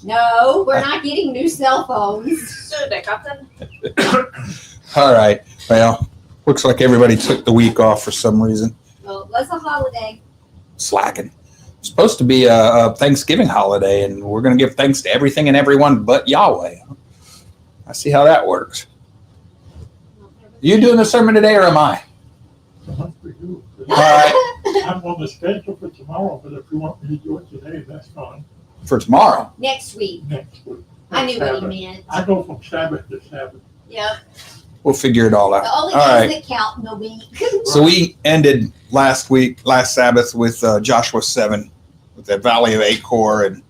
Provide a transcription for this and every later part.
No, we're not getting new cell phones. All right. Well, looks like everybody took the week off for some reason. Well, it was a holiday. Slacking. It's supposed to be a Thanksgiving holiday, and we're going to give thanks to everything and everyone but Yahweh. I see how that works. You doing the sermon today, or am I? All right. I'm on the schedule for tomorrow, but if you want me to do it today, that's fine. For tomorrow? Next week. Next week. I knew what he meant. I go from Sabbath to Sabbath. Yep. We'll figure it all out. The only all days right. that count in the week. So we ended last Sabbath with Joshua 7, with the Valley of Achor, and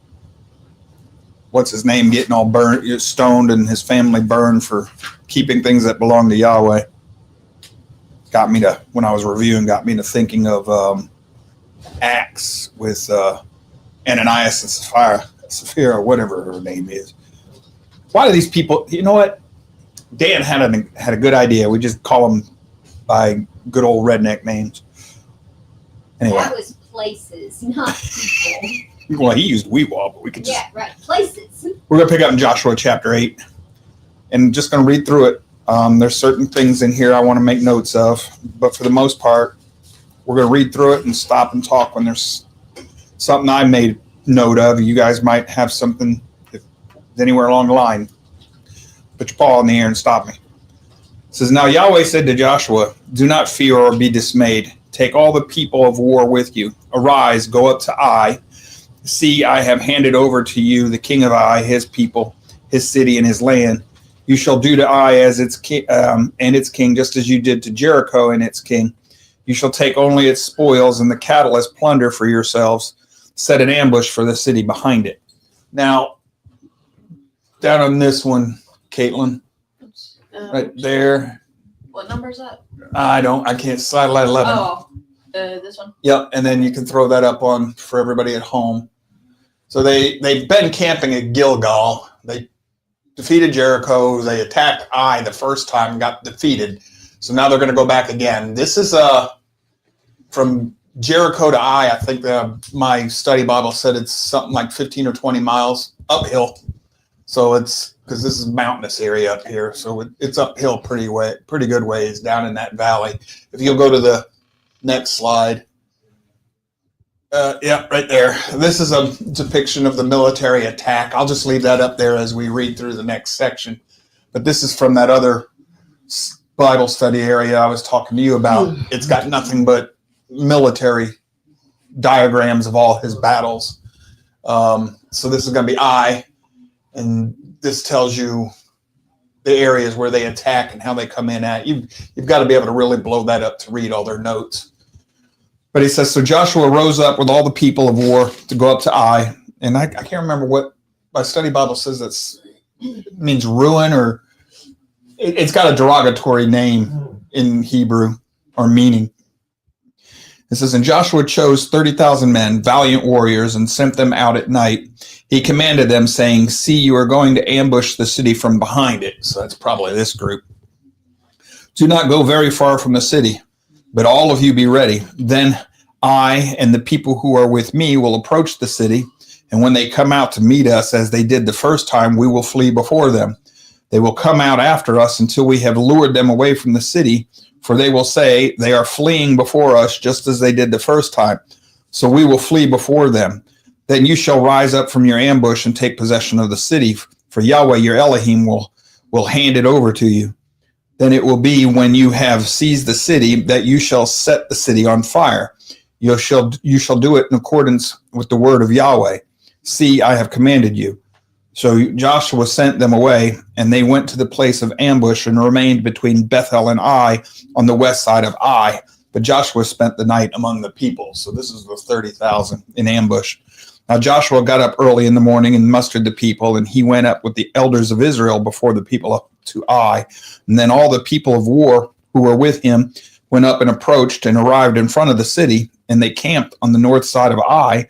what's his name getting all burned, stoned, and his family burned for keeping things that belong to Yahweh. Got me to, when I was reviewing, got me to thinking of Acts with Ananias and Sapphira, whatever her name is. Why do these people, you know what? Dan had a good idea. We just call them by good old redneck names. Anyway. That was places, not people. Well, he used Weewall, but we could just... Yeah, right. Places. We're going to pick up in Joshua chapter 8. And just going to read through it. There's certain things in here I want to make notes of. But for the most part, we're going to read through it and stop and talk when there's something I made note of. You guys might have something anywhere along the line. Put your paw in the air and stop me. It says, Now Yahweh said to Joshua, Do not fear or be dismayed. Take all the people of war with you. Arise, go up to Ai. See, I have handed over to you the king of Ai, his people, his city, and his land. You shall do to Ai as its king, and its king, just as you did to Jericho and its king. You shall take only its spoils and the cattle as plunder for yourselves. Set an ambush for the city behind it. Now, down on this one, Caitlin, right there. What number is that? I can't, slide 11. Oh, this one? Yep, and then you can throw that up on for everybody at home. So they've been camping at Gilgal. They defeated Jericho. They attacked Ai the first time and got defeated. So now they're going to go back again. This is from Jericho to Ai. I think my study Bible said it's something like 15 or 20 miles uphill. So it's because this is mountainous area up here. So it's uphill pretty good ways down in that valley. If you'll go to the next slide. Yeah, right there. This is a depiction of the military attack. I'll just leave that up there as we read through the next section. But this is from that other Bible study area I was talking to you about. It's got nothing but military diagrams of all his battles. So this is going to be Ai, and this tells you the areas where they attack and how they come in at. You've got to be able to really blow that up to read all their notes. But he says, so Joshua rose up with all the people of war to go up to Ai. And I can't remember what my study Bible says it means ruin, or it's got a derogatory name in Hebrew or meaning. It says, and Joshua chose 30,000 men, valiant warriors, and sent them out at night. He commanded them, saying, see, you are going to ambush the city from behind it. So that's probably this group. Do not go very far from the city, but all of you be ready. Then I and the people who are with me will approach the city, and when they come out to meet us, as they did the first time, we will flee before them. They will come out after us until we have lured them away from the city, for they will say, they are fleeing before us, just as they did the first time. So we will flee before them. Then you shall rise up from your ambush and take possession of the city, for Yahweh your Elohim will hand it over to you. Then it will be when you have seized the city that you shall set the city on fire. You shall do it in accordance with the word of Yahweh. See, I have commanded you. So Joshua sent them away, and they went to the place of ambush and remained between Bethel and Ai on the west side of Ai. But Joshua spent the night among the people. So this is the 30,000 in ambush. Now Joshua got up early in the morning and mustered the people, and he went up with the elders of Israel before the people up to Ai. And then all the people of war who were with him went up and approached and arrived in front of the city, and they camped on the north side of Ai,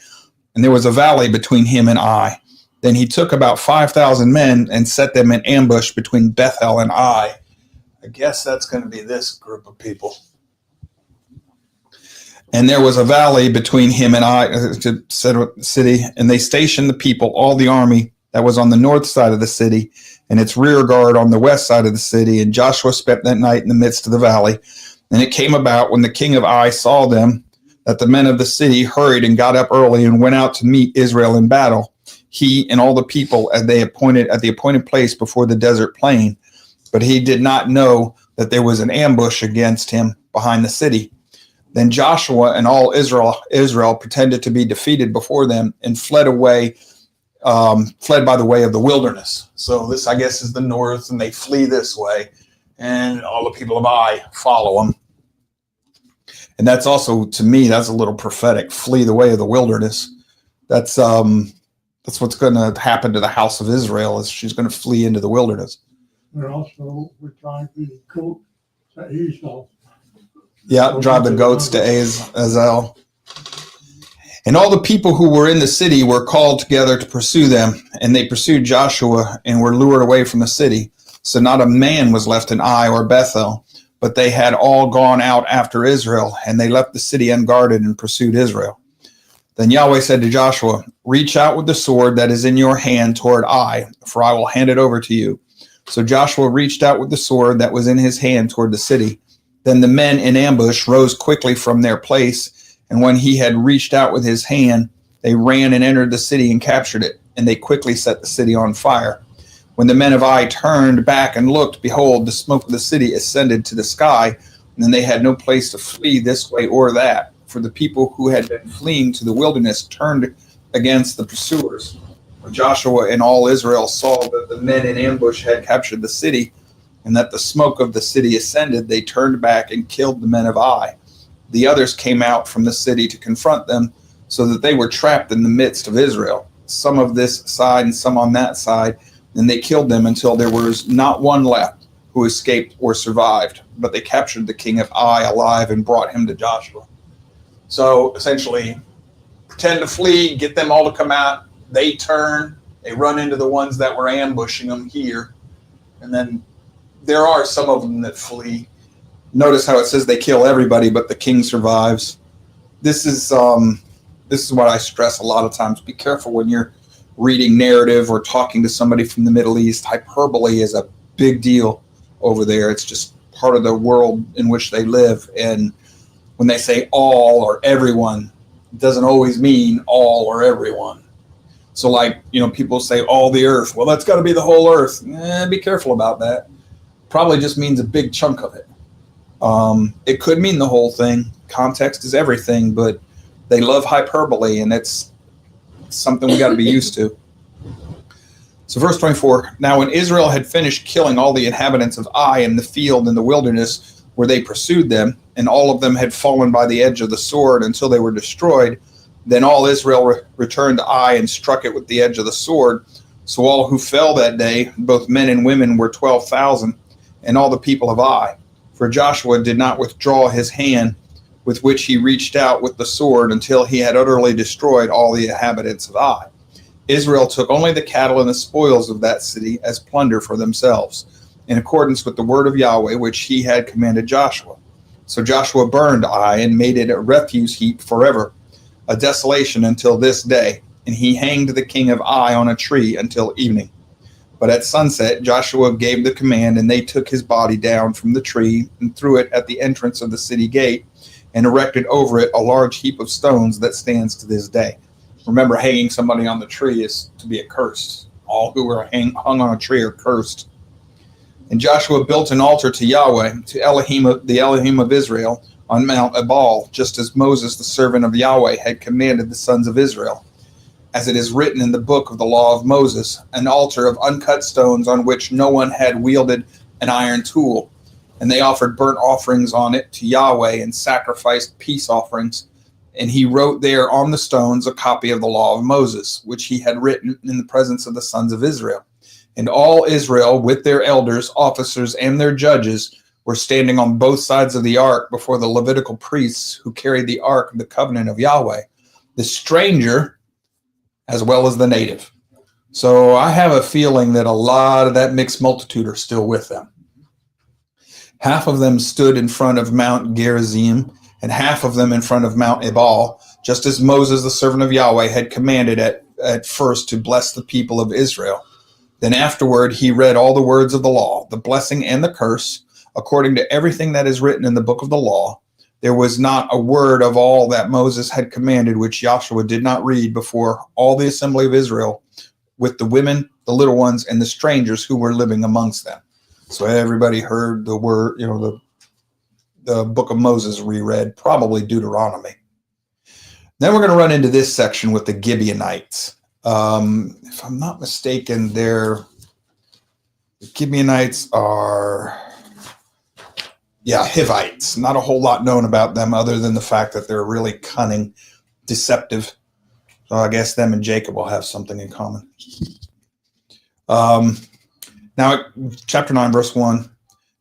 and there was a valley between him and Ai. Then he took about 5,000 men and set them in ambush between Bethel and Ai. I guess that's going to be this group of people. And there was a valley between him and Ai, said city, and they stationed the people, all the army that was on the north side of the city, and its rear guard on the west side of the city. And Joshua spent that night in the midst of the valley. And it came about when the king of Ai saw them that the men of the city hurried and got up early and went out to meet Israel in battle, he and all the people as they appointed at the appointed place before the desert plain. But he did not know that there was an ambush against him behind the city. Then Joshua and all Israel pretended to be defeated before them and fled by the way of the wilderness. So this, I guess, is the north, and they flee this way, and all the people of Ai follow them. And that's also, to me, that's a little prophetic. Flee the way of the wilderness. That's what's going to happen to the house of Israel, is she's going to flee into the wilderness. They're also trying to go to Esau. Yeah, drive the goats to Azel. And all the people who were in the city were called together to pursue them, and they pursued Joshua and were lured away from the city. So not a man was left in Ai or Bethel, but they had all gone out after Israel, and they left the city unguarded and pursued Israel. Then Yahweh said to Joshua, reach out with the sword that is in your hand toward Ai, for I will hand it over to you. So Joshua reached out with the sword that was in his hand toward the city. Then the men in ambush rose quickly from their place, and when he had reached out with his hand, they ran and entered the city and captured it, and they quickly set the city on fire. When the men of Ai turned back and looked, behold, the smoke of the city ascended to the sky, and then they had no place to flee this way or that, for the people who had been fleeing to the wilderness turned against the pursuers. When Joshua and all Israel saw that the men in ambush had captured the city, and that the smoke of the city ascended, they turned back and killed the men of Ai. The others came out from the city to confront them, so that they were trapped in the midst of Israel, some of this side and some on that side, and they killed them until there was not one left who escaped or survived. But they captured the king of Ai alive and brought him to Joshua. So essentially, pretend to flee, get them all to come out. They turn, they run into the ones that were ambushing them here, and then there are some of them that flee. Notice how it says they kill everybody, but the king survives. This is what I stress a lot of times. Be careful when you're reading narrative or talking to somebody from the Middle East. Hyperbole is a big deal over there. It's just part of the world in which they live. And when they say all or everyone, it doesn't always mean all or everyone. So people say all the earth. Well, that's got to be the whole earth. Be careful about that. Probably just means a big chunk of it. It could mean the whole thing. Context is everything, but they love hyperbole, and it's something we got to be used to. So verse 24, now when Israel had finished killing all the inhabitants of Ai in the field in the wilderness where they pursued them, and all of them had fallen by the edge of the sword until they were destroyed, then all Israel returned to Ai and struck it with the edge of the sword. So all who fell that day, both men and women, were 12,000, and all the people of Ai. For Joshua did not withdraw his hand with which he reached out with the sword until he had utterly destroyed all the inhabitants of Ai. Israel took only the cattle and the spoils of that city as plunder for themselves, in accordance with the word of Yahweh which he had commanded Joshua. So Joshua burned Ai and made it a refuse heap forever, a desolation until this day, and he hanged the king of Ai on a tree until evening. But at sunset, Joshua gave the command, and they took his body down from the tree and threw it at the entrance of the city gate and erected over it a large heap of stones that stands to this day. Remember, hanging somebody on the tree is to be a curse. All who are hung on a tree are cursed. And Joshua built an altar to Yahweh, to the Elohim of Israel, on Mount Ebal, just as Moses, the servant of Yahweh, had commanded the sons of Israel. As it is written in the book of the law of Moses, an altar of uncut stones on which no one had wielded an iron tool. And they offered burnt offerings on it to Yahweh and sacrificed peace offerings. And he wrote there on the stones a copy of the law of Moses, which he had written in the presence of the sons of Israel. And all Israel, with their elders, officers, and their judges, were standing on both sides of the ark before the Levitical priests who carried the ark of the covenant of Yahweh, the stranger as well as the native. So I have a feeling that a lot of that mixed multitude are still with them. Half of them stood in front of Mount Gerizim, and half of them in front of Mount Ebal, just as Moses, the servant of Yahweh, had commanded at at first to bless the people of Israel. Then afterward he read all the words of the law, the blessing and the curse, according to everything that is written in the book of the law. There was not a word of all that Moses had commanded which Joshua did not read before all the assembly of Israel, with the women, the little ones, and the strangers who were living amongst them. So everybody heard the word, the book of Moses reread, probably Deuteronomy. Then we're going to run into this section with the Gibeonites. If I'm not mistaken, the Gibeonites are, Hivites. Not a whole lot known about them other than the fact that they're really cunning, deceptive. So I guess them and Jacob will have something in common. Now, chapter 9, verse 1.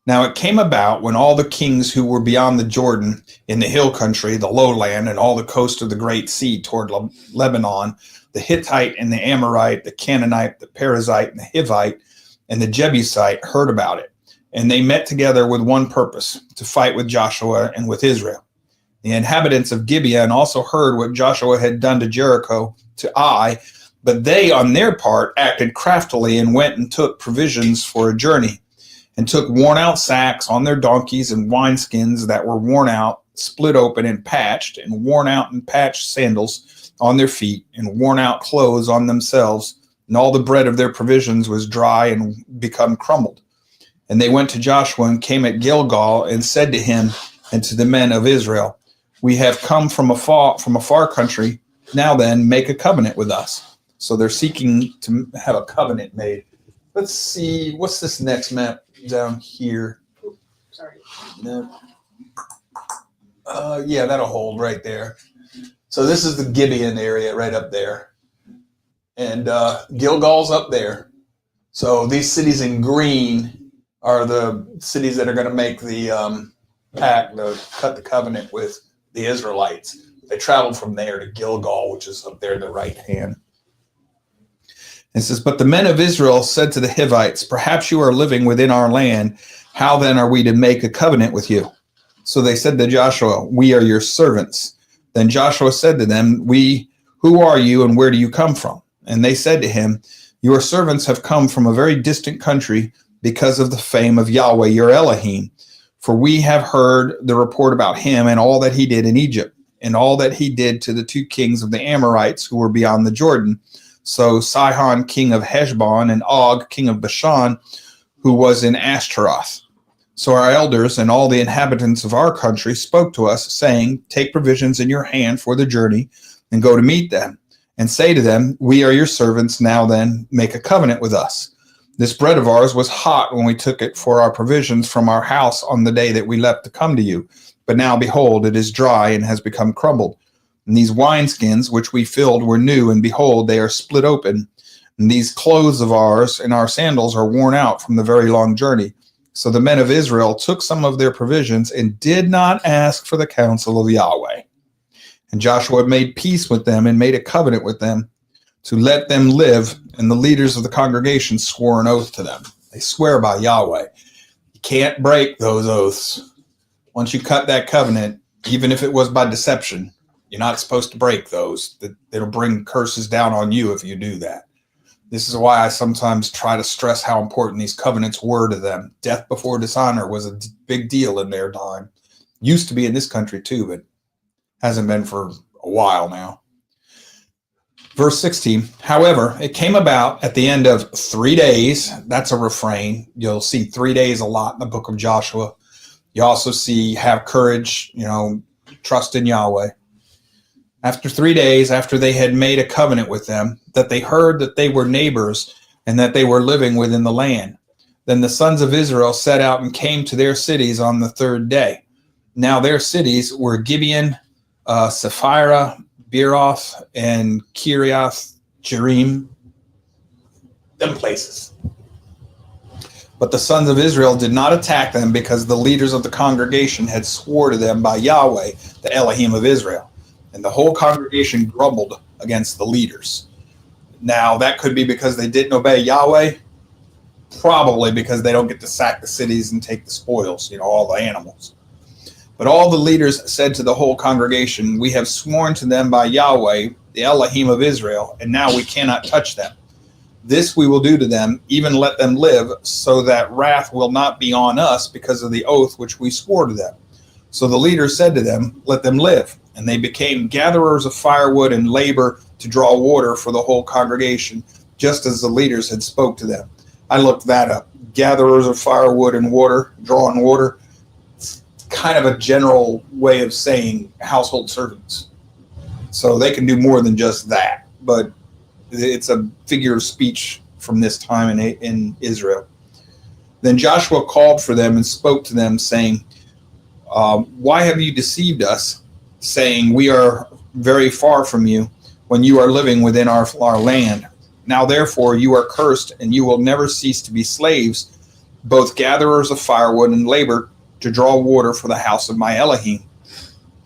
Now it came about when all the kings who were beyond the Jordan in the hill country, the lowland, and all the coast of the great sea toward Lebanon, the Hittite and the Amorite, the Canaanite, the Perizzite, and the Hivite, and the Jebusite heard about it. And they met together with one purpose, to fight with Joshua and with Israel. The inhabitants of Gibeon also heard what Joshua had done to Jericho, to Ai, but they on their part acted craftily and went and took provisions for a journey, and took worn-out sacks on their donkeys and wineskins that were worn out, split open and patched, and worn out and patched sandals on their feet, and worn-out clothes on themselves, and all the bread of their provisions was dry and become crumbled. And they went to Joshua and came at Gilgal and said to him and to the men of Israel, "We have come from a far country. Now then, make a covenant with us." So they're seeking to have a covenant made. Let's see, what's this next map down here? Sorry. No. That'll hold right there. So this is the Gibeon area right up there. And Gilgal's up there. So these cities in green are the cities that are going to make the pact, cut the covenant with the Israelites. They traveled from there to Gilgal, which is up there in the right hand. It says, "But the men of Israel said to the Hivites, 'Perhaps you are living within our land. How then are we to make a covenant with you?' So they said to Joshua, 'We are your servants.' Then Joshua said to them, 'Who are you and where do you come from?' And they said to him, 'Your servants have come from a very distant country because of the fame of Yahweh your Elohim. For we have heard the report about him and all that he did in Egypt, and all that he did to the two kings of the Amorites who were beyond the Jordan. So Sihon, king of Heshbon, and Og, king of Bashan, who was in Ashtaroth. So our elders and all the inhabitants of our country spoke to us, saying, Take provisions in your hand for the journey, and go to meet them, and say to them, We are your servants, now then, make a covenant with us. This bread of ours was hot when we took it for our provisions from our house on the day that we left to come to you. But now, behold, it is dry and has become crumbled. And these wineskins which we filled were new, and behold, they are split open. And these clothes of ours and our sandals are worn out from the very long journey. So the men of Israel took some of their provisions and did not ask for the counsel of Yahweh. And Joshua made peace with them and made a covenant with them to let them live. And the leaders of the congregation swore an oath to them. They swear by Yahweh. You can't break those oaths. Once you cut that covenant, even if it was by deception, you're not supposed to break those. It'll bring curses down on you if you do that. This is why I sometimes try to stress how important these covenants were to them. Death before dishonor was a big deal in their time. Used to be in this country too, but hasn't been for a while now. Verse 16, however, it came about at the end of 3 days. That's a refrain. You'll see 3 days a lot in the book of Joshua. You also see have courage, trust in Yahweh. After 3 days, after they had made a covenant with them, that they heard that they were neighbors and that they were living within the land. Then the sons of Israel set out and came to their cities on the 3rd day. Now their cities were Gibeon, Sephirah, Beeroth, and Kiriath Jearim, them places. But the sons of Israel did not attack them because the leaders of the congregation had swore to them by Yahweh, the Elohim of Israel. And the whole congregation grumbled against the leaders. Now, that could be because they didn't obey Yahweh, probably because they don't get to sack the cities and take the spoils, all the animals. But all the leaders said to the whole congregation, We have sworn to them by Yahweh, the Elohim of Israel, and now we cannot touch them. This we will do to them, even let them live, so that wrath will not be on us because of the oath which we swore to them. So the leaders said to them, let them live. And they became gatherers of firewood and labor to draw water for the whole congregation, just as the leaders had spoke to them. I looked that up. Gatherers of firewood and water, drawing water. It's kind of a general way of saying household servants. So they can do more than just that, but it's a figure of speech from this time in Israel. Then Joshua called for them and spoke to them, saying, why have you deceived us, saying, we are very far from you, when you are living within our land? Now therefore you are cursed, and you will never cease to be slaves, both gatherers of firewood and labor to draw water for the house of my Elohim.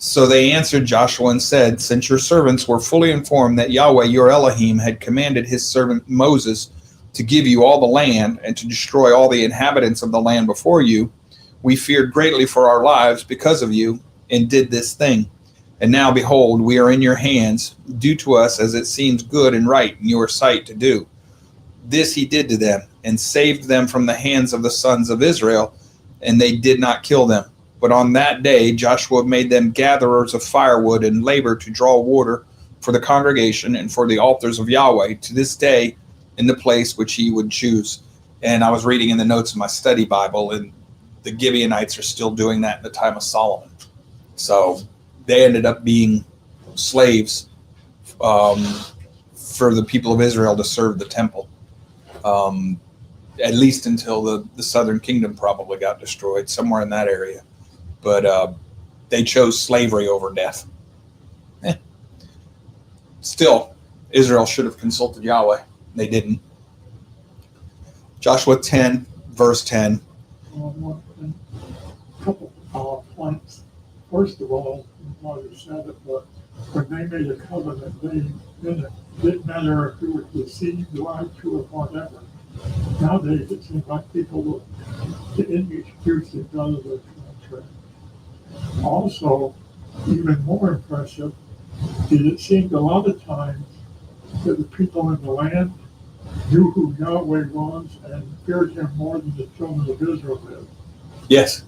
So they answered Joshua and said, since your servants were fully informed that Yahweh your Elohim had commanded his servant Moses to give you all the land and to destroy all the inhabitants of the land before you, we feared greatly for our lives because of you and did this thing. And now, behold, we are in your hands. Do to us as it seems good and right in your sight to do. This he did to them and saved them from the hands of the sons of Israel, and they did not kill them. But on that day, Joshua made them gatherers of firewood and labor to draw water for the congregation and for the altars of Yahweh to this day in the place which he would choose. And I was reading in the notes of my study Bible, and the Gibeonites are still doing that in the time of Solomon. So they ended up being slaves for the people of Israel to serve the temple, at least until the southern kingdom probably got destroyed, somewhere in that area. But they chose slavery over death. Still, Israel should have consulted Yahweh. They didn't. Joshua 10, verse 10. A couple points. First of all, while you said it, but when they made a covenant, it didn't matter if it was deceived, lied to, or whatever. Nowadays, it seems like people will get any excuse to go to the contract. Also, even more impressive is it seemed a lot of times that the people in the land knew who Yahweh was and feared him more than the children of Israel did. Yes,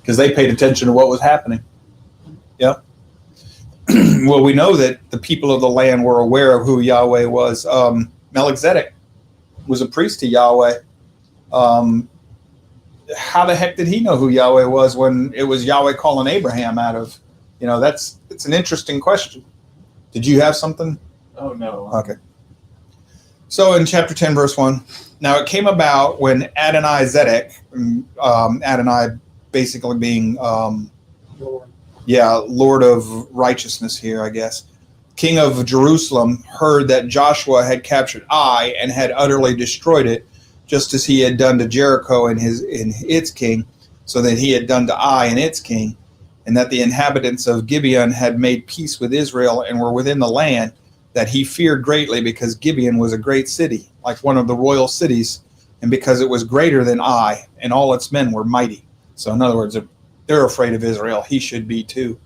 because they paid attention to what was happening. Yeah. Well, we know that the people of the land were aware of who Yahweh was. Melchizedek was a priest to Yahweh. How the heck did he know who Yahweh was when it was Yahweh calling Abraham out of, it's an interesting question. Did you have something? Oh, no. Okay. So in chapter 10, verse 1, now it came about when Adonai-Zedek, Adonai basically being, Lord of righteousness here, I guess, king of Jerusalem, heard that Joshua had captured Ai and had utterly destroyed it, just as he had done to Jericho and its king, so that he had done to Ai and its king, and that the inhabitants of Gibeon had made peace with Israel and were within the land, that he feared greatly because Gibeon was a great city, like one of the royal cities, and because it was greater than Ai, and all its men were mighty. So in other words, if they're afraid of Israel, he should be too.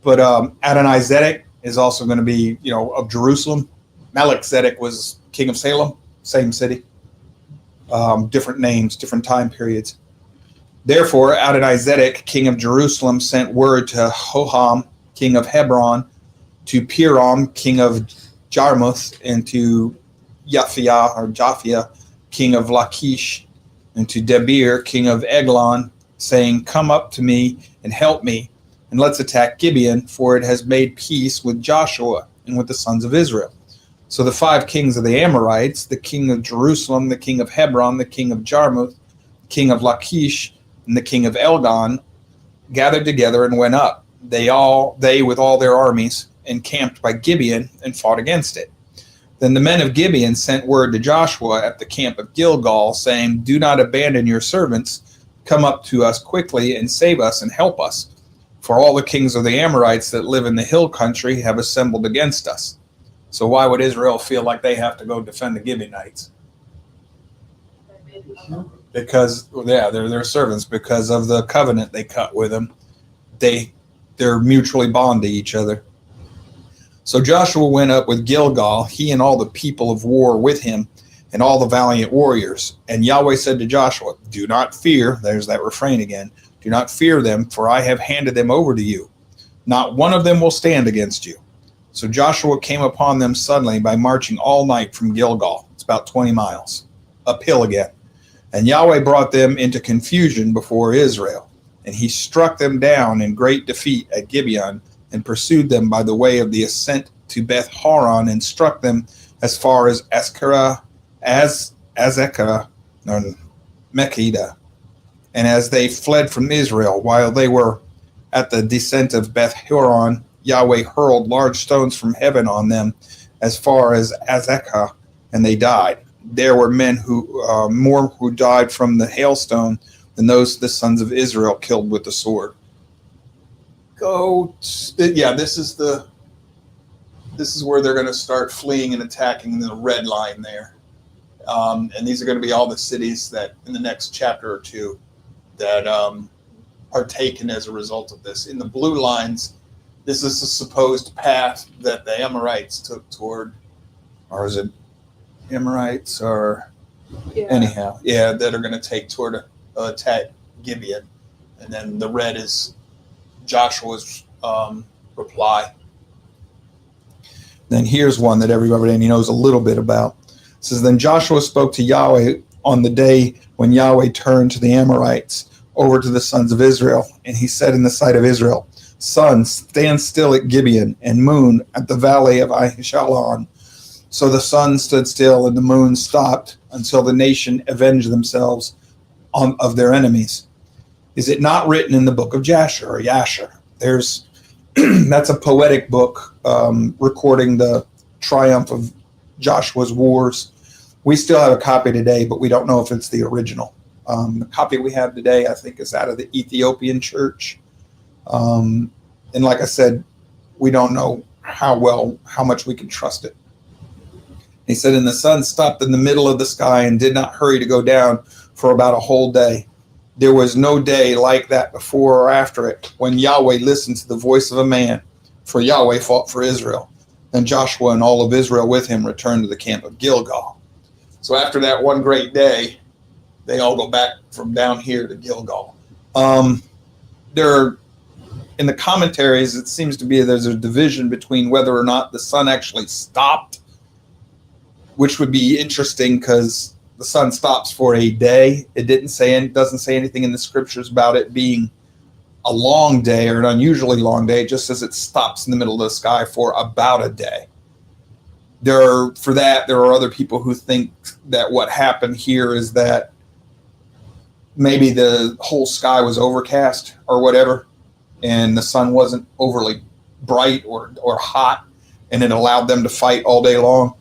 But Adonai-Zedek is also going to be, of Jerusalem. Melchizedek was king of Salem, same city. Different names, different time periods. Therefore, Adonai-Zedek, king of Jerusalem, sent word to Hoham, king of Hebron, to Piram, king of Jarmuth, and to Japhia, king of Lachish, and to Debir, king of Eglon, saying, come up to me and help me, and let's attack Gibeon, for it has made peace with Joshua and with the sons of Israel. So the 5 kings of the Amorites, the king of Jerusalem, the king of Hebron, the king of Jarmuth, the king of Lachish, and the king of Elgon, gathered together and went up. They with all their armies, encamped by Gibeon and fought against it. Then the men of Gibeon sent word to Joshua at the camp of Gilgal, saying, do not abandon your servants. Come up to us quickly and save us and help us. For all the kings of the Amorites that live in the hill country have assembled against us. So why would Israel feel like they have to go defend the Gibeonites? Because, they're their servants. Because of the covenant they cut with them. They're mutually bond to each other. So Joshua went up with Gilgal, he and all the people of war with him, and all the valiant warriors. And Yahweh said to Joshua, do not fear, there's that refrain again, do not fear them, for I have handed them over to you. Not one of them will stand against you. So Joshua came upon them suddenly by marching all night from Gilgal. It's about 20 miles, uphill again. And Yahweh brought them into confusion before Israel. And he struck them down in great defeat at Gibeon, and pursued them by the way of the ascent to Beth Horon, and struck them as far as Azekah, and Makkedah. And as they fled from Israel, while they were at the descent of Beth Horon, Yahweh hurled large stones from heaven on them as far as Azekah, and they died. There were men more who died from the hailstone than those the sons of Israel killed with the sword. This is where they're going to start fleeing and attacking the red line there. And these are going to be all the cities that in the next chapter or two that are taken as a result of this. In the blue lines, this is a supposed path that the Amorites took toward, or is it Amorites or anyhow? Yeah, that are going to take toward attack Gibeon. And then the red is Joshua's reply. Then here's one that everybody knows a little bit about. It says, then Joshua spoke to Yahweh on the day when Yahweh turned to the Amorites over to the sons of Israel. And he said in the sight of Israel, sun, stand still at Gibeon, and moon at the valley of Ahishalon. So the sun stood still and the moon stopped until the nation avenged themselves of their enemies. Is it not written in the book of Jasher or Yasher? There's that's a poetic book recording the triumph of Joshua's wars. We still have a copy today, but we don't know if it's the original. The copy we have today, I think, is out of the Ethiopian church. And like I said, we don't know how much we can trust it. He said, and the sun stopped in the middle of the sky and did not hurry to go down for about a whole day. There was no day like that before or after it, when Yahweh listened to the voice of a man, for Yahweh fought for Israel. And Joshua and all of Israel with him returned to the camp of Gilgal. So after that one great day, they all go back from down here to Gilgal. In the commentaries, it seems to be there's a division between whether or not the sun actually stopped, which would be interesting because the sun stops for a day. It doesn't say anything in the scriptures about it being a long day or an unusually long day. It just says it stops in the middle of the sky for about a day. There are other people who think that what happened here is that maybe the whole sky was overcast or whatever, and the sun wasn't overly bright or hot, and it allowed them to fight all day long.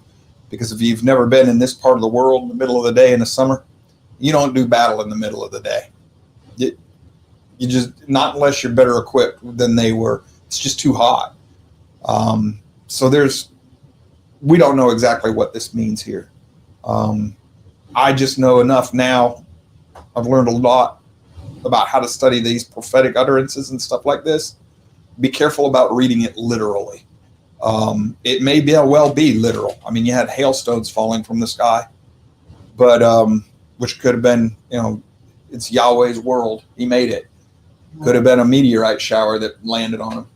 Because if you've never been in this part of the world in the middle of the day in the summer, you don't do battle in the middle of the day. You just, not unless you're better equipped than they were. It's just too hot. So we don't know exactly what this means here. I just know enough now. I've learned a lot about how to study these prophetic utterances and stuff like this. Be careful about reading it literally. It may well be literal. I mean, you had hailstones falling from the sky, but which could have been, it's Yahweh's world. He made it. Could have been a meteorite shower that landed on him.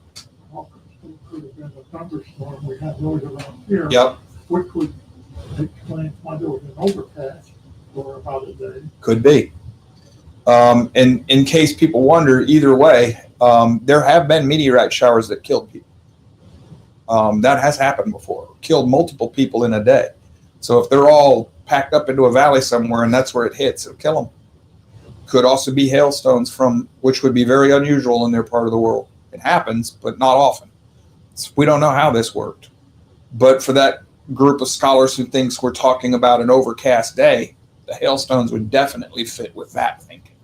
Could have been a thunderstorm we had those around here. Yep. Which would explain why there was an overcast for about a day. Could be. And in case people wonder, either way, there have been meteorite showers that killed people. That has happened before. Killed multiple people in a day. So if they're all packed up into a valley somewhere and that's where it hits, it'll kill them. Could also be hailstones which would be very unusual in their part of the world. It happens, but not often. We don't know how this worked. But for that group of scholars who thinks we're talking about an overcast day, the hailstones would definitely fit with that thinking.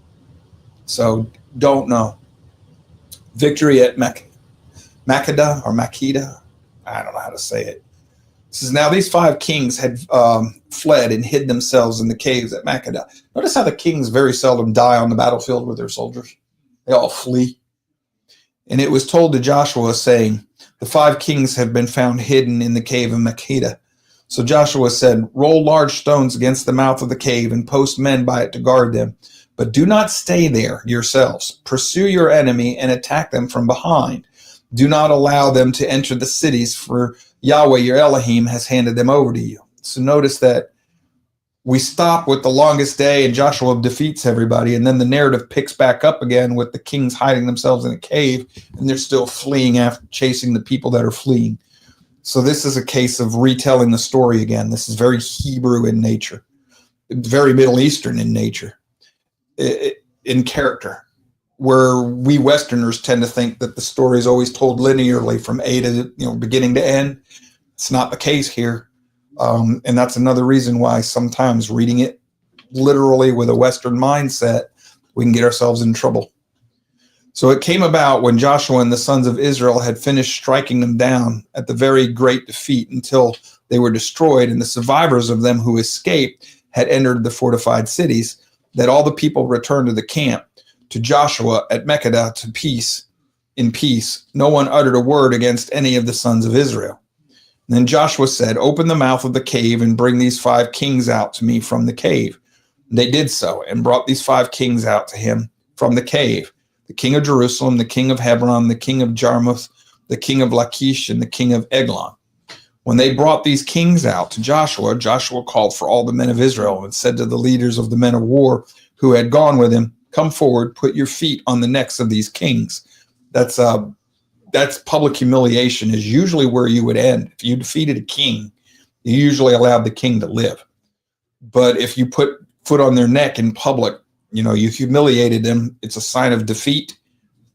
So don't know. Victory at Makkedah or Makkedah. I don't know how to say it. It says, now these 5 kings had fled and hid themselves in the caves at Makkedah. Notice how the kings very seldom die on the battlefield with their soldiers. They all flee. And it was told to Joshua, saying, the 5 kings have been found hidden in the cave of Makkedah. So Joshua said, roll large stones against the mouth of the cave and post men by it to guard them. But do not stay there yourselves. Pursue your enemy and attack them from behind. Do not allow them to enter the cities, for Yahweh your Elohim has handed them over to you. So notice that we stop with the longest day and Joshua defeats everybody, and then the narrative picks back up again with the kings hiding themselves in a cave, and they're still fleeing after chasing the people that are fleeing. So this is a case of retelling the story again. This is very Hebrew in nature, very Middle Eastern in nature, in character, where we Westerners tend to think that the story is always told linearly from A to beginning to end. It's not the case here. And that's another reason why sometimes reading it literally with a Western mindset, we can get ourselves in trouble. So it came about when Joshua and the sons of Israel had finished striking them down at the very great defeat until they were destroyed, and the survivors of them who escaped had entered the fortified cities, that all the people returned to the camp, to Joshua at Makkedah in peace. No one uttered a word against any of the sons of Israel. Then Joshua said, open the mouth of the cave and bring these 5 kings out to me from the cave. And they did so and brought these 5 kings out to him from the cave, the king of Jerusalem, the king of Hebron, the king of Jarmuth, the king of Lachish, and the king of Eglon. When they brought these kings out to Joshua, Joshua called for all the men of Israel and said to the leaders of the men of war who had gone with him, come forward, put your feet on the necks of these kings. That's public humiliation is usually where you would end. If you defeated a king, you usually allowed the king to live. But if you put foot on their neck in public, you humiliated them, it's a sign of defeat,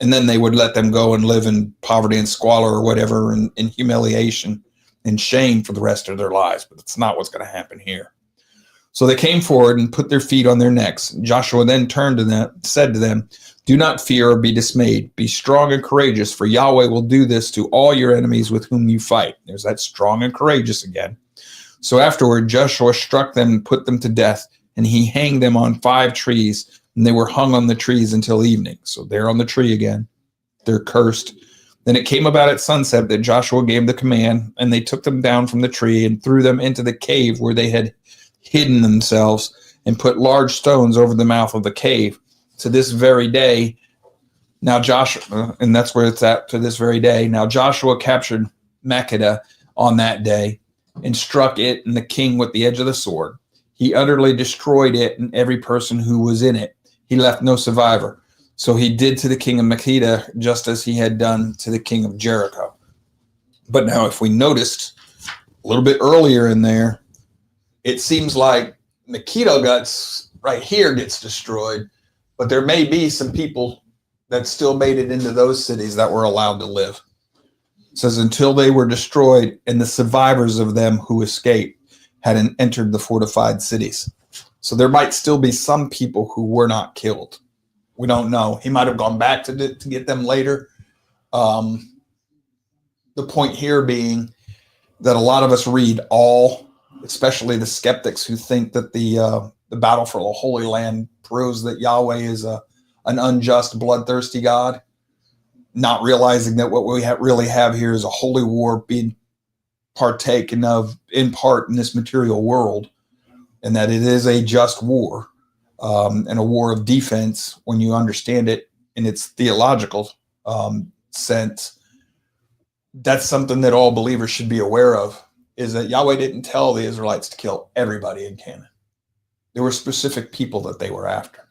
and then they would let them go and live in poverty and squalor or whatever, in humiliation and shame for the rest of their lives. But that's not what's going to happen here. So they came forward and put their feet on their necks. Joshua then turned to them, said to them, do not fear or be dismayed. Be strong and courageous, for Yahweh will do this to all your enemies with whom you fight. There's that strong and courageous again. So afterward, Joshua struck them and put them to death, and he hanged them on 5 trees, and they were hung on the trees until evening. So they're on the tree again. They're cursed. Then it came about at sunset that Joshua gave the command, and they took them down from the tree and threw them into the cave where they had hidden themselves, and put large stones over the mouth of the cave. To this very day, now Joshua, and that's where it's at to this very day. Now Joshua captured Makkedah on that day and struck it and the king with the edge of the sword. He utterly destroyed it and every person who was in it. He left no survivor. So he did to the king of Makkedah just as he had done to the king of Jericho. But now if we noticed a little bit earlier in there, it seems like Makkedah gets destroyed, but there may be some people that still made it into those cities that were allowed to live. It says until they were destroyed and the survivors of them who escaped had entered the fortified cities. So there might still be some people who were not killed. We don't know. He might have gone back to get them later. The point here being that a lot of us read all, especially the skeptics who think that the battle for the Holy Land proves that Yahweh is an unjust, bloodthirsty God, not realizing that what we really have here is a holy war being partaken of in part in this material world, and that it is a just war and a war of defense when you understand it in its theological sense. That's something that all believers should be aware of, is that Yahweh didn't tell the Israelites to kill everybody in Canaan. There were specific people that they were after.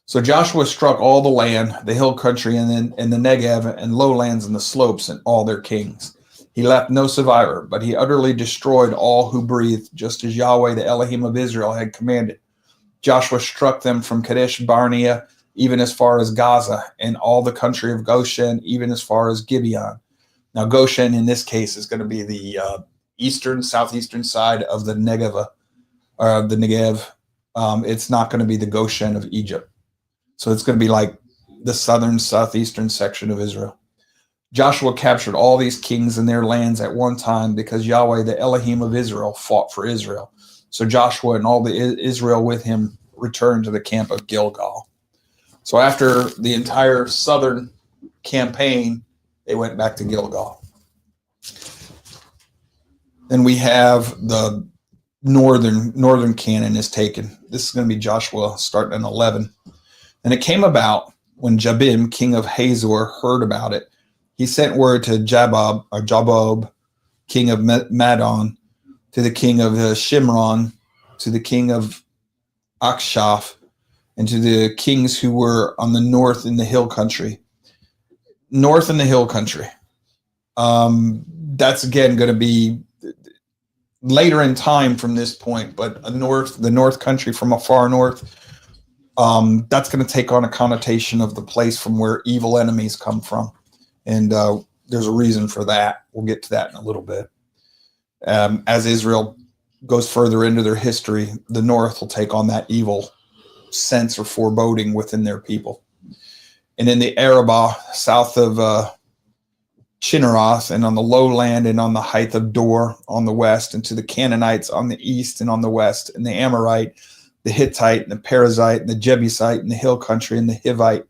So Joshua struck all the land, the hill country, and the Negev, and lowlands, and the slopes, and all their kings. He left no survivor, but he utterly destroyed all who breathed, just as Yahweh, the Elohim of Israel, had commanded. Joshua struck them from Kadesh Barnea, even as far as Gaza, and all the country of Goshen, even as far as Gibeon. Now, Goshen in this case is going to be the southeastern side of the Negev. It's not going to be the Goshen of Egypt. So it's going to be like the southeastern section of Israel. Joshua captured all these kings and their lands at one time because Yahweh, the Elohim of Israel, fought for Israel. So Joshua and all the Israel with him returned to the camp of Gilgal. So after the entire southern campaign, they went back to Gilgal. Then we have the northern Canaan is taken. This is going to be Joshua starting in 11. And it came about when Jabin, king of Hazor, heard about it. He sent word to Jabab, king of Madon, to the king of Shimron, to the king of Akshaph, and to the kings who were on the north in the hill country. North in the hill country. That's again going to be later in time from this point, but the north country from a far north, that's going to take on a connotation of the place from where evil enemies come from. And there's a reason for that. We'll get to that in a little bit. As Israel goes further into their history, the north will take on that evil sense or foreboding within their people. And in the Arabah, south of Chinneroth, and on the lowland and on the height of Dor on the west, and to the Canaanites on the east and on the west, and the Amorite, the Hittite, and the Perizzite, and the Jebusite, and the hill country, and the Hivite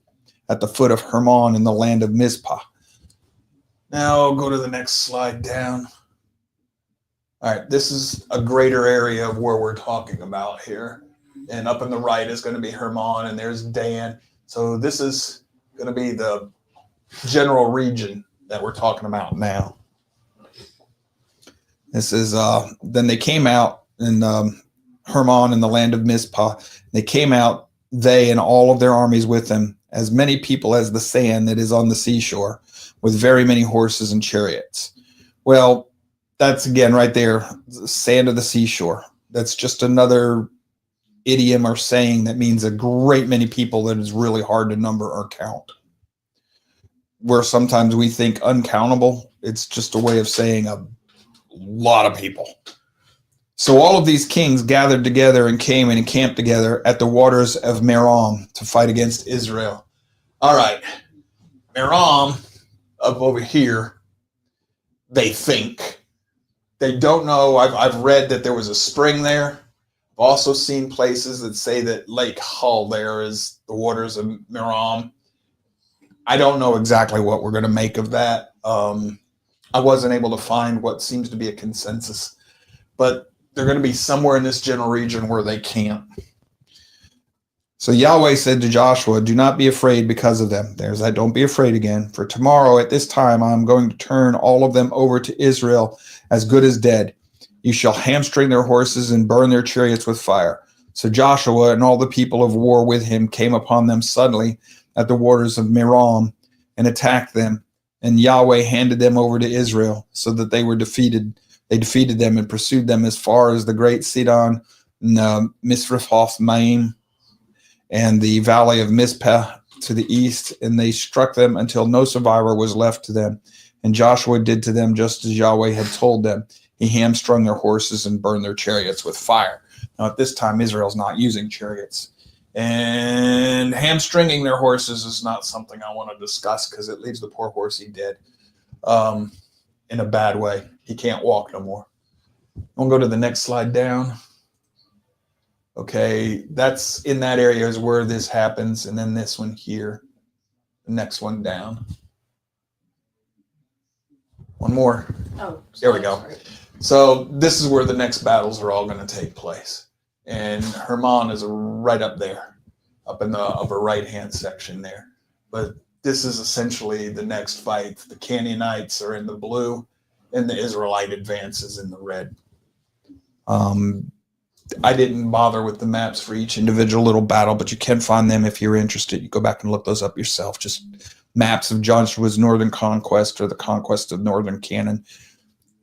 at the foot of Hermon in the land of Mizpah. Now I'll go to the next slide down. All right, this is a greater area of where we're talking about here. And up in the right is going to be Hermon, and there's Dan. So this is going to be the general region that we're talking about now. This is, then they came out in Hermon in the land of Mizpah. They came out, they and all of their armies with them, as many people as the sand that is on the seashore, with very many horses and chariots. Well, that's again right there, the sand of the seashore. That's just another idiom or saying that means a great many people that is really hard to number or count. Where sometimes we think uncountable, it's just a way of saying a lot of people. So all of these kings gathered together and came and encamped together at the waters of Merom to fight against Israel. All right, Merom, up over here, they think. They don't know. I've read that there was a spring there. I've also seen places that say that Lake Hull there is the waters of Merom. I don't know exactly what we're going to make of that. I wasn't able to find what seems to be a consensus, but they're going to be somewhere in this general region where they can't. So Yahweh said to Joshua, do not be afraid because of them. There's that, don't be afraid again. For tomorrow at this time I am going to turn all of them over to Israel as good as dead. You shall hamstring their horses and burn their chariots with fire. So Joshua and all the people of war with him came upon them suddenly at the waters of Merom and attacked them. And Yahweh handed them over to Israel so that they were defeated. They defeated them and pursued them as far as the great Sidon, Misrephoth Maim, and the valley of Mizpeh to the east. And they struck them until no survivor was left to them. And Joshua did to them just as Yahweh had told them. He hamstrung their horses and burned their chariots with fire. Now at this time, Israel's not using chariots. And hamstringing their horses is not something I want to discuss because it leaves the poor horsey dead in a bad way. He can't walk no more. I'll go to the next slide down. Okay, that's in that area is where this happens. And then this one here, the next one down. One more. Oh, there we go. Sorry. So this is where the next battles are all going to take place. And Hermon is right up there, up in the upper right-hand section there. But this is essentially the next fight. The Canaanites are in the blue, and the Israelite advances in the red. I didn't bother with the maps for each individual little battle, but you can find them if you're interested. You go back and look those up yourself. Just maps of Joshua's northern conquest or the conquest of northern Canaan.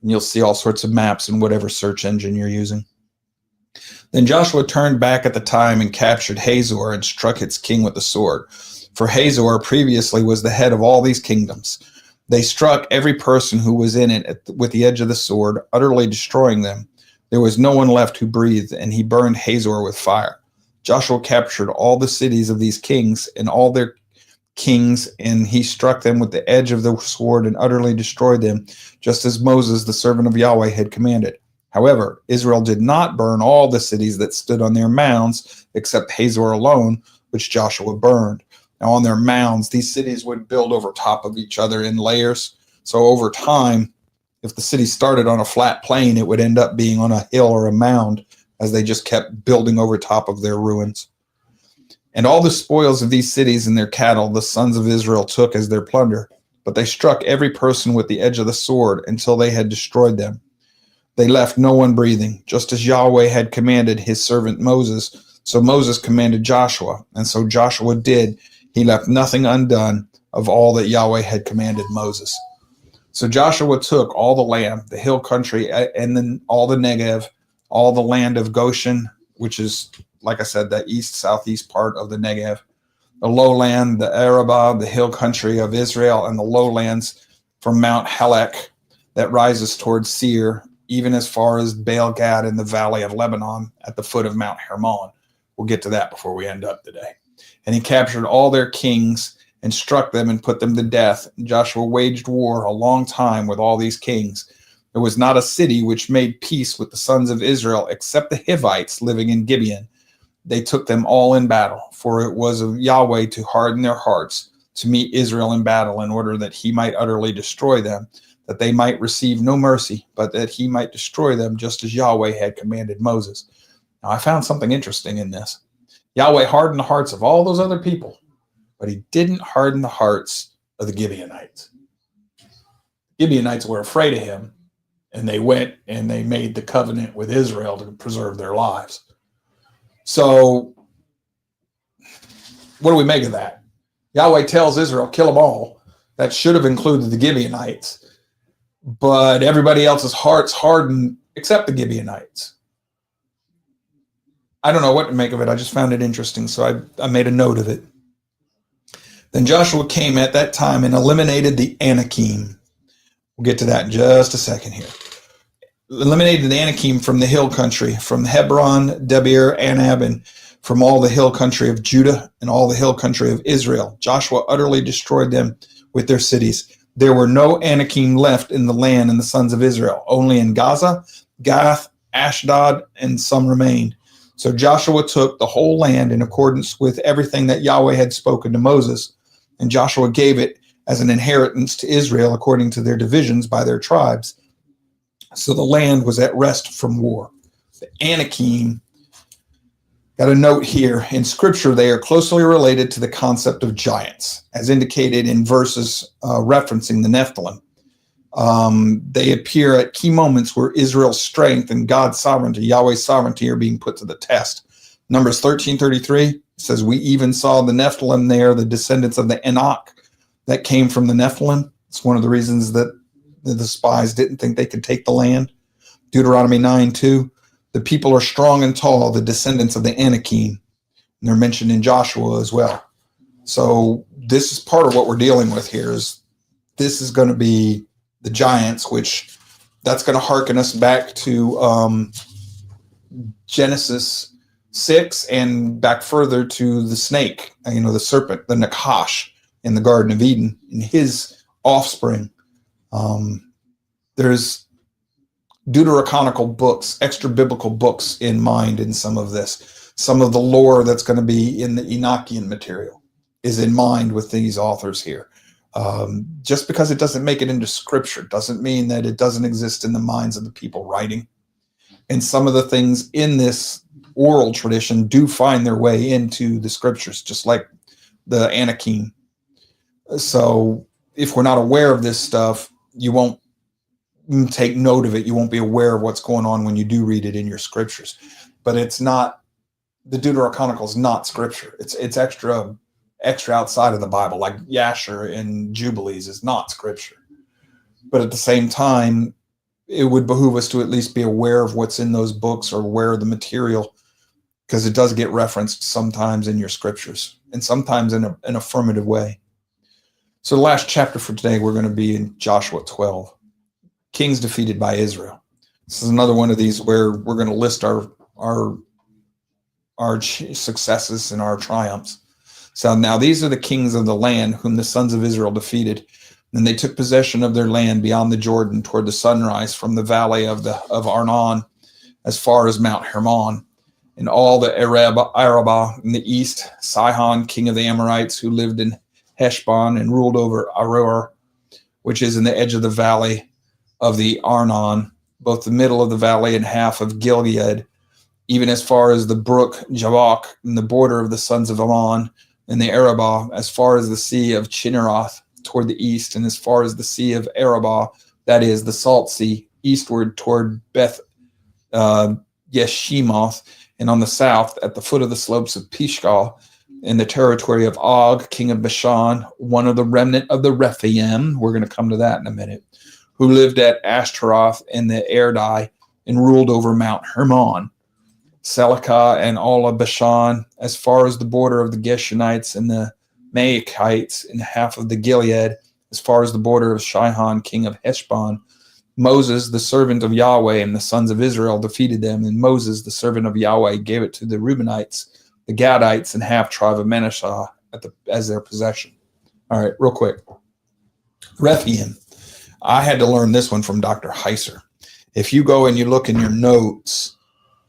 And you'll see all sorts of maps in whatever search engine you're using. Then Joshua turned back at the time and captured Hazor and struck its king with the sword. For Hazor previously was the head of all these kingdoms. They struck every person who was in it with the edge of the sword, utterly destroying them. There was no one left who breathed, and he burned Hazor with fire. Joshua captured all the cities of these kings and all their kings, and he struck them with the edge of the sword and utterly destroyed them, just as Moses, the servant of Yahweh, had commanded. However, Israel did not burn all the cities that stood on their mounds, except Hazor alone, which Joshua burned. Now on their mounds, these cities would build over top of each other in layers. So over time, if the city started on a flat plain, it would end up being on a hill or a mound as they just kept building over top of their ruins. And all the spoils of these cities and their cattle the sons of Israel took as their plunder, but they struck every person with the edge of the sword until they had destroyed them. They left no one breathing, just as Yahweh had commanded his servant Moses. So Moses commanded Joshua, and so Joshua did. He left nothing undone of all that Yahweh had commanded Moses. So Joshua took all the land, the hill country, and then all the Negev, all the land of Goshen, which is, like I said, the east-southeast part of the Negev, the lowland, the Arabah, the hill country of Israel, and the lowlands from Mount Halak that rises towards Seir, even as far as Baal Gad in the valley of Lebanon at the foot of Mount Hermon. We'll get to that before we end up today. And he captured all their kings and struck them and put them to death. And Joshua waged war a long time with all these kings. There was not a city which made peace with the sons of Israel except the Hivites living in Gibeon. They took them all in battle, for it was of Yahweh to harden their hearts to meet Israel in battle in order that he might utterly destroy them, that they might receive no mercy, but that he might destroy them just as Yahweh had commanded Moses. Now, I found something interesting in this. Yahweh hardened the hearts of all those other people, but he didn't harden the hearts of the Gibeonites. The Gibeonites were afraid of him, and they went and they made the covenant with Israel to preserve their lives. So, what do we make of that? Yahweh tells Israel, kill them all. That should have included the Gibeonites, but everybody else's hearts hardened except the Gibeonites. I don't know what to make of it. I just found it interesting, so I made a note of it. Then Joshua came at that time and eliminated the Anakim. We'll get to that in just a second here. Eliminated the Anakim from the hill country, from Hebron, Debir, Anab, and from all the hill country of Judah and all the hill country of Israel. Joshua utterly destroyed them with their cities. There were no Anakim left in the land and the sons of Israel, only in Gaza, Gath, Ashdod, and some remained. So Joshua took the whole land in accordance with everything that Yahweh had spoken to Moses, and Joshua gave it as an inheritance to Israel according to their divisions by their tribes. So the land was at rest from war. The Anakim, got a note here, in Scripture they are closely related to the concept of giants, as indicated in verses referencing the Nephilim. They appear at key moments where Israel's strength and God's sovereignty, Yahweh's sovereignty, are being put to the test. Numbers 13:33 says, we even saw the Nephilim there, the descendants of the Enoch that came from the Nephilim. It's one of the reasons that the spies didn't think they could take the land. Deuteronomy 9:2, the people are strong and tall, the descendants of the Anakim. And they're mentioned in Joshua as well. So this is part of what we're dealing with here. Is this is going to be the giants, which that's going to hearken us back to Genesis 6 and back further to the snake, the serpent, the Nakash in the Garden of Eden and his offspring. There's deuterocanonical books, extra biblical books in mind in some of this. Some of the lore that's going to be in the Enochian material is in mind with these authors here. Just because it doesn't make it into Scripture doesn't mean that it doesn't exist in the minds of the people writing. And some of the things in this oral tradition do find their way into the Scriptures, just like the Anakim. So if we're not aware of this stuff, you won't take note of it. You won't be aware of what's going on when you do read it in your Scriptures. But it's not, the Deuterocanonical is not Scripture. It's extra outside of the Bible, like Yasher and Jubilees is not Scripture. But at the same time, it would behoove us to at least be aware of what's in those books or aware of the material, because it does get referenced sometimes in your Scriptures and sometimes in an affirmative way. So the last chapter for today, we're going to be in Joshua 12, Kings defeated by Israel. This is another one of these where we're going to list our successes and our triumphs. So now these are the kings of the land whom the sons of Israel defeated. And they took possession of their land beyond the Jordan toward the sunrise from the valley of Arnon as far as Mount Hermon. and all the Arabah in the east, Sihon, king of the Amorites, who lived in Heshbon and ruled over Aroer, which is in the edge of the valley of the Arnon, both the middle of the valley and half of Gilead, even as far as the brook Jabbok and the border of the sons of Ammon, and the Arabah, as far as the sea of Chinneroth toward the east, and as far as the sea of Arabah, that is the Salt Sea, eastward toward Beth Yeshimoth, and on the south at the foot of the slopes of Pisgah, in the territory of Og, king of Bashan, one of the remnant of the Rephaim, we're going to come to that in a minute, who lived at Ashtaroth in the Erdai and ruled over Mount Hermon, Selikah and all of Bashan, as far as the border of the Geshenites and the Maachites, and half of the Gilead, as far as the border of Shihon, king of Heshbon. Moses, the servant of Yahweh, and the sons of Israel defeated them, and Moses, the servant of Yahweh, gave it to the Reubenites, the Gadites, and half tribe of Manasseh as their possession. All right, real quick. Rephaim. I had to learn this one from Dr. Heiser. If you go and you look in your notes,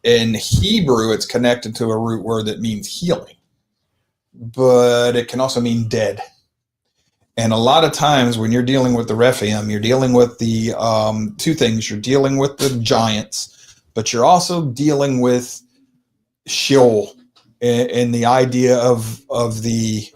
in Hebrew, it's connected to a root word that means healing, but it can also mean dead. And a lot of times when you're dealing with the Rephaim, you're dealing with the two things. You're dealing with the giants, but you're also dealing with Sheol and the idea of the,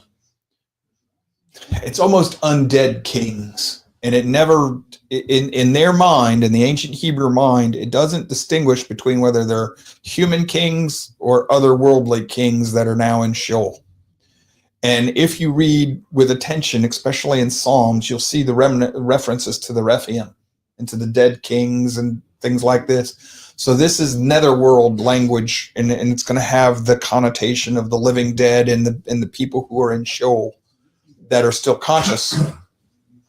it's almost undead kings. And it never, in their mind, in the ancient Hebrew mind, it doesn't distinguish between whether they're human kings or otherworldly kings that are now in Sheol. And if you read with attention, especially in Psalms, you'll see the references to the Rephaim and to the dead kings and things like this. So this is netherworld language, and it's going to have the connotation of the living dead and the people who are in Sheol that are still conscious.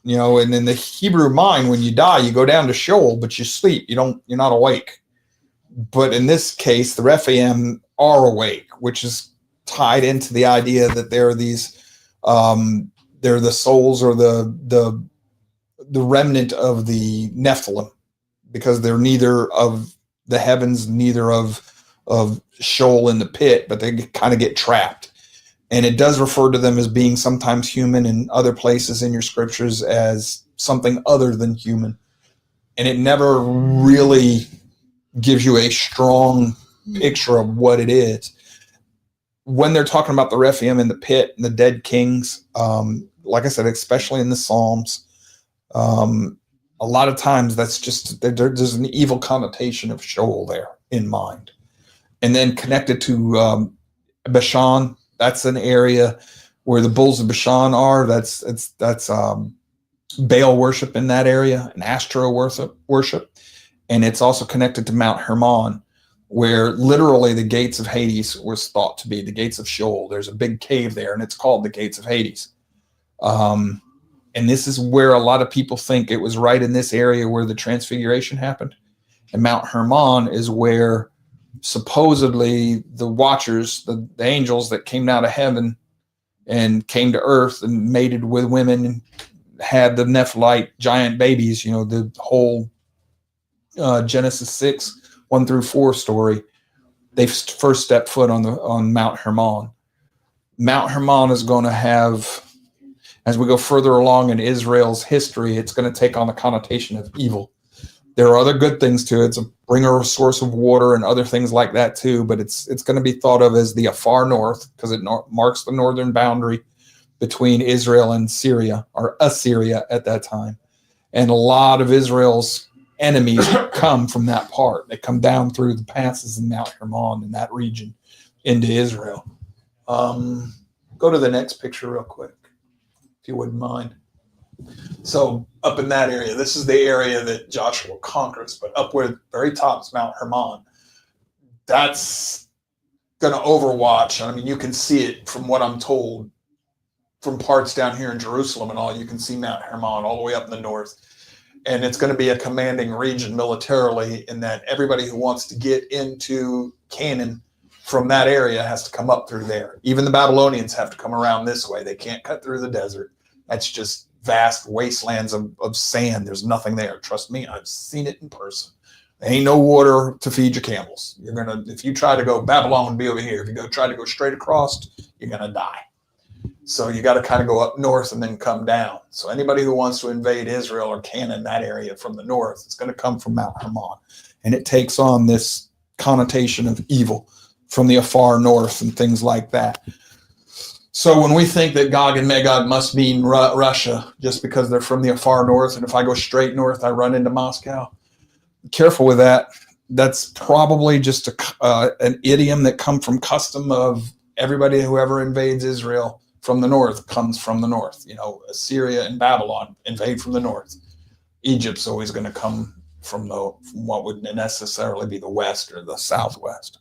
You know, and in the Hebrew mind, when you die, you go down to Sheol, but you sleep. You're not awake. But in this case, the Rephaim are awake, which is tied into the idea that there are these, they're the souls or the remnant of the Nephilim, because they're neither of the heavens, neither of Sheol in the pit, but they kind of get trapped. And it does refer to them as being sometimes human, in other places in your scriptures as something other than human. And it never really gives you a strong picture of what it is. When they're talking about the Rephaim in the pit and the dead kings, like I said, especially in the Psalms, a lot of times that's just, there's an evil connotation of Sheol there in mind. And then connected to Bashan, that's an area where the bulls of Bashan are. That's Baal worship in that area, and Astro worship. And it's also connected to Mount Hermon, where literally the gates of Hades was thought to be the gates of Sheol. There's a big cave there, and it's called the gates of Hades. And this is where a lot of people think it was right in this area where the transfiguration happened. And Mount Hermon is where supposedly the watchers, the angels that came out of heaven and came to earth and mated with women and had the Nephilite giant babies, you know, the whole Genesis 6, 1-4 story, they first stepped foot on Mount Hermon. Mount Hermon is going to have, as we go further along in Israel's history, it's going to take on the connotation of evil. There are other good things to it. It's a bringer of source of water and other things like that too, but it's going to be thought of as the far north, because it marks the northern boundary between Israel and Syria, or Assyria at that time. And a lot of Israel's enemies come from that part. They come down through the passes in Mount Hermon in that region into Israel. Go to the next picture real quick, if you wouldn't mind. So up in that area, this is the area that Joshua conquers, but up where the very top is Mount Hermon. That's going to overwatch. I mean, you can see it from what I'm told from parts down here in Jerusalem and all. You can see Mount Hermon all the way up in the north. And it's going to be a commanding region militarily, in that everybody who wants to get into Canaan from that area has to come up through there. Even the Babylonians have to come around this way. They can't cut through the desert. That's just vast wastelands of sand. There's nothing there. Trust me, I've seen it in person. There ain't no water to feed your camels. If you try to go, Babylon would be over here. If you try to go straight across, you're going to die. So you got to kind of go up north and then come down. So anybody who wants to invade Israel or Canaan, that area from the north, it's going to come from Mount Hermon. And it takes on this connotation of evil from the far north and things like that. So when we think that Gog and Magog must mean Russia just because they're from the far north, and if I go straight north, I run into Moscow, careful with that. That's probably just an idiom that comes from custom of everybody who ever invades Israel from the north comes from the north. Assyria and Babylon invade from the north. Egypt's always going to come from what would necessarily be the west or the southwest.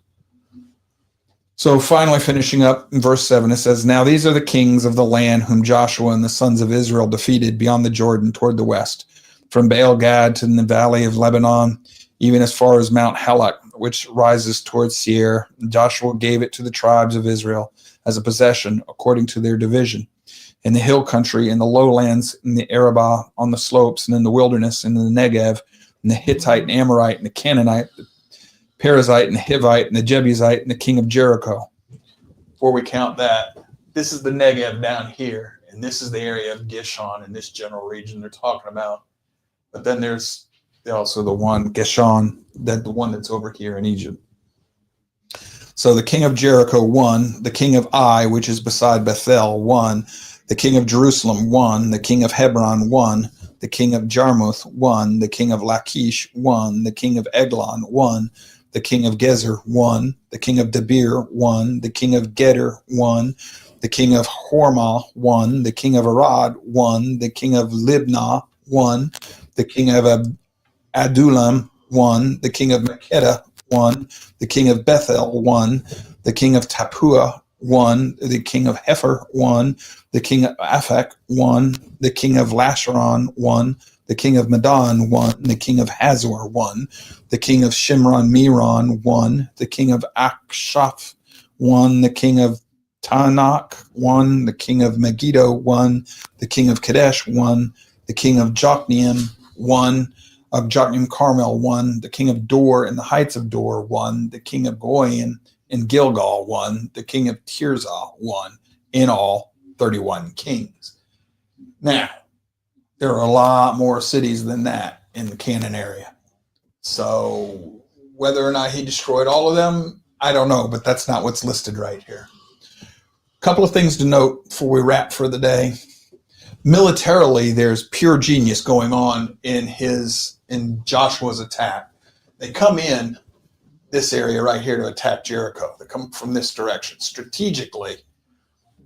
So finally finishing up in verse 7, it says, "Now these are the kings of the land whom Joshua and the sons of Israel defeated beyond the Jordan toward the west, from Baal Gad to the valley of Lebanon, even as far as Mount Halak, which rises towards Seir. Joshua gave it to the tribes of Israel as a possession according to their division, in the hill country, in the lowlands, in the Arabah, on the slopes, and in the wilderness, and in the Negev, and the Hittite and Amorite, and the Canaanite, the Perizzite, and the Hivite, and the Jebusite, and the king of Jericho." Before we count that, this is the Negev down here, and this is the area of Gishon in this general region they're talking about. But then there's also the one, Geshon, the one that's over here in Egypt. So the king of Jericho, 1. The king of Ai, which is beside Bethel, 1. The king of Jerusalem, 1. The king of Hebron, 1. The king of Jarmuth, 1. The king of Lachish, 1. The king of Eglon, 1. The king of Gezer, 1. The king of Debir, 1. The king of Geder, 1. The king of Hormah, 1. The king of Arad, 1. The king of Libnah, 1. The king of Adullam, 1. The king of Makkedah, 1. The king of Bethel, 1. The king of Tappuah, 1. The king of Hepher, 1. The king of Aphek, 1. The king of Lasharon, 1. The king of Medan, 1. The king of Hazor, 1. The king of Shimron Meron, 1. The king of Akshaph, 1. The king of Tanakh, 1. The king of Megiddo, 1. The king of Kadesh, 1. The king of Jokneam, 1. Of Jokneam Carmel, 1. The king of Dor and the heights of Dor, 1. The king of Goyim in Gilgal, 1. The king of Tirzah, 1. In all, 31 kings. Now, there are a lot more cities than that in the Canaan area. So whether or not he destroyed all of them, I don't know, but that's not what's listed right here. A couple of things to note before we wrap for the day. Militarily, there's pure genius going on in Joshua's attack. They come in this area right here to attack Jericho. They come from this direction. Strategically,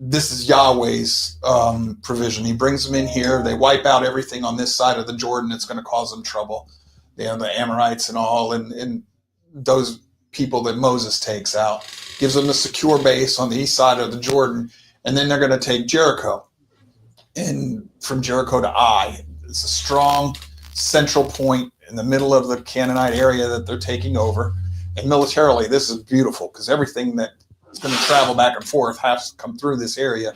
this is Yahweh's provision. He brings them in here. They wipe out everything on this side of the Jordan. It's going to cause them trouble. The Amorites and all, and those people that Moses takes out. Gives them a secure base on the east side of the Jordan, and then they're going to take Jericho. And from Jericho to Ai, it's a strong central point in the middle of the Canaanite area that they're taking over. And militarily, this is beautiful because everything that is going to travel back and forth has to come through this area.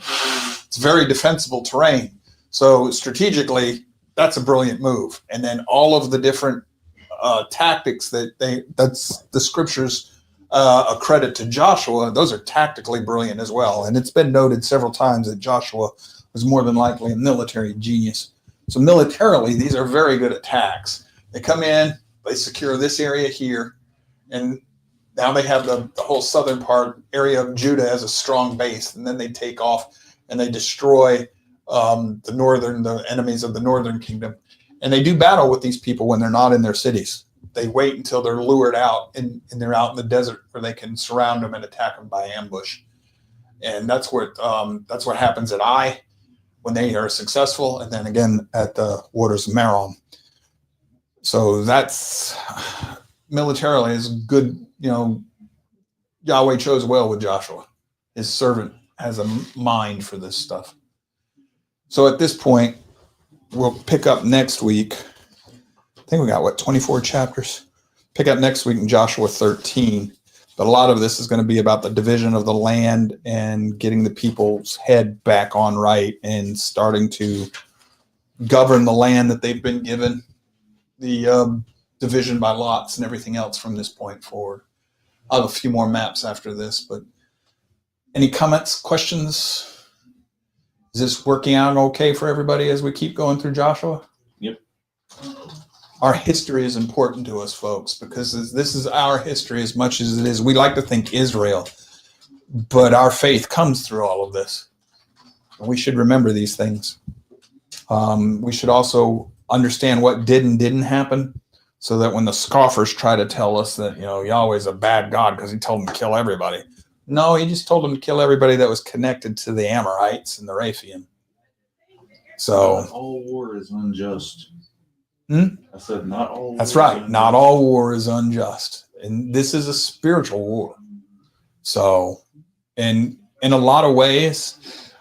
It's very defensible terrain. So strategically, that's a brilliant move. And then all of the different tactics that's the scriptures accredit to Joshua, those are tactically brilliant as well. And it's been noted several times that Joshua was more than likely a military genius. So militarily, these are very good attacks. They come in, they secure this area here, and now they have the whole southern area of Judah as a strong base, and then they take off and they destroy the enemies of the northern kingdom. And they do battle with these people when they're not in their cities. They wait until they're lured out and they're out in the desert where they can surround them and attack them by ambush. And that's what happens at Ai when they are successful, and then again at the waters of Merom. So that's militarily is good. Yahweh chose well with Joshua. His servant has a mind for this stuff. So at this point, we'll pick up next week. I think we got 24 chapters. Pick up next week in Joshua 13. But a lot of this is going to be about the division of the land and getting the people's head back on right and starting to govern the land that they've been given. The division by lots and everything else from this point forward. I'll have a few more maps after this, but any comments, questions? Is this working out okay for everybody as we keep going through Joshua? Yep. Our history is important to us, folks, because this is our history as much as it is. We like to think Israel, but our faith comes through all of this. And we should remember these things. We should also understand what did and didn't happen, so that when the scoffers try to tell us that, Yahweh's a bad God because he told them to kill everybody. No, he just told them to kill everybody that was connected to the Amorites and the Rephaim. So not all war is unjust. I said not all. That's right. Not all war is unjust. And this is a spiritual war. So, and in a lot of ways,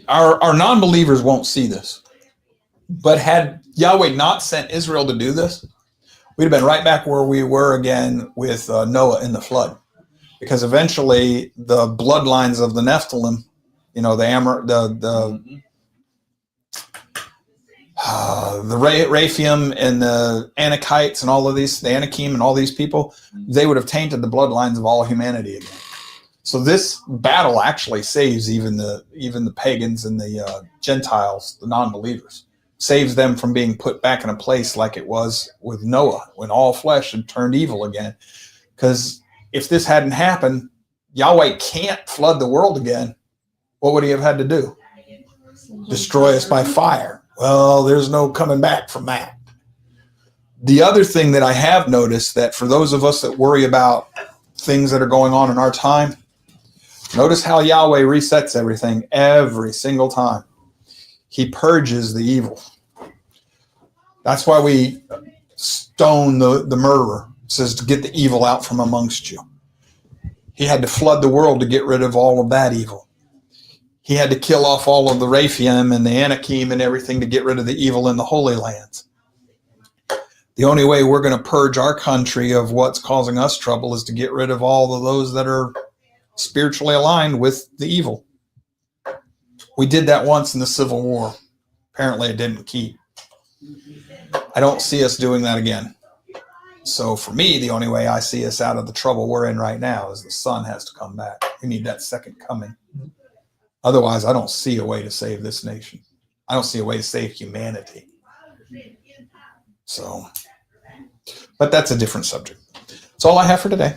our non-believers won't see this. But had Yahweh not sent Israel to do this, we'd have been right back where we were again with Noah in the flood. Because eventually the bloodlines of the Nephilim, the Rephaim and the Anakites and all of these, the Anakim and all these people, they would have tainted the bloodlines of all humanity again. So this battle actually saves even the pagans and the Gentiles, the non-believers, saves them from being put back in a place like it was with Noah, when all flesh had turned evil again. Because if this hadn't happened, Yahweh can't flood the world again. What would he have had to do? Destroy us by fire. Well, there's no coming back from that. The other thing that I have noticed, that for those of us that worry about things that are going on in our time, notice how Yahweh resets everything every single time. He purges the evil. That's why we stone the murderer. It says to get the evil out from amongst you. He had to flood the world to get rid of all of that evil. He had to kill off all of the Rephaim and the Anakim and everything to get rid of the evil in the Holy Lands. The only way we're going to purge our country of what's causing us trouble is to get rid of all of those that are spiritually aligned with the evil. We did that once in the Civil War. Apparently it didn't keep. I don't see us doing that again. So for me, the only way I see us out of the trouble we're in right now is the Son has to come back. We need that second coming. Otherwise, I don't see a way to save this nation. I don't see a way to save humanity. So, but that's a different subject. That's all I have for today.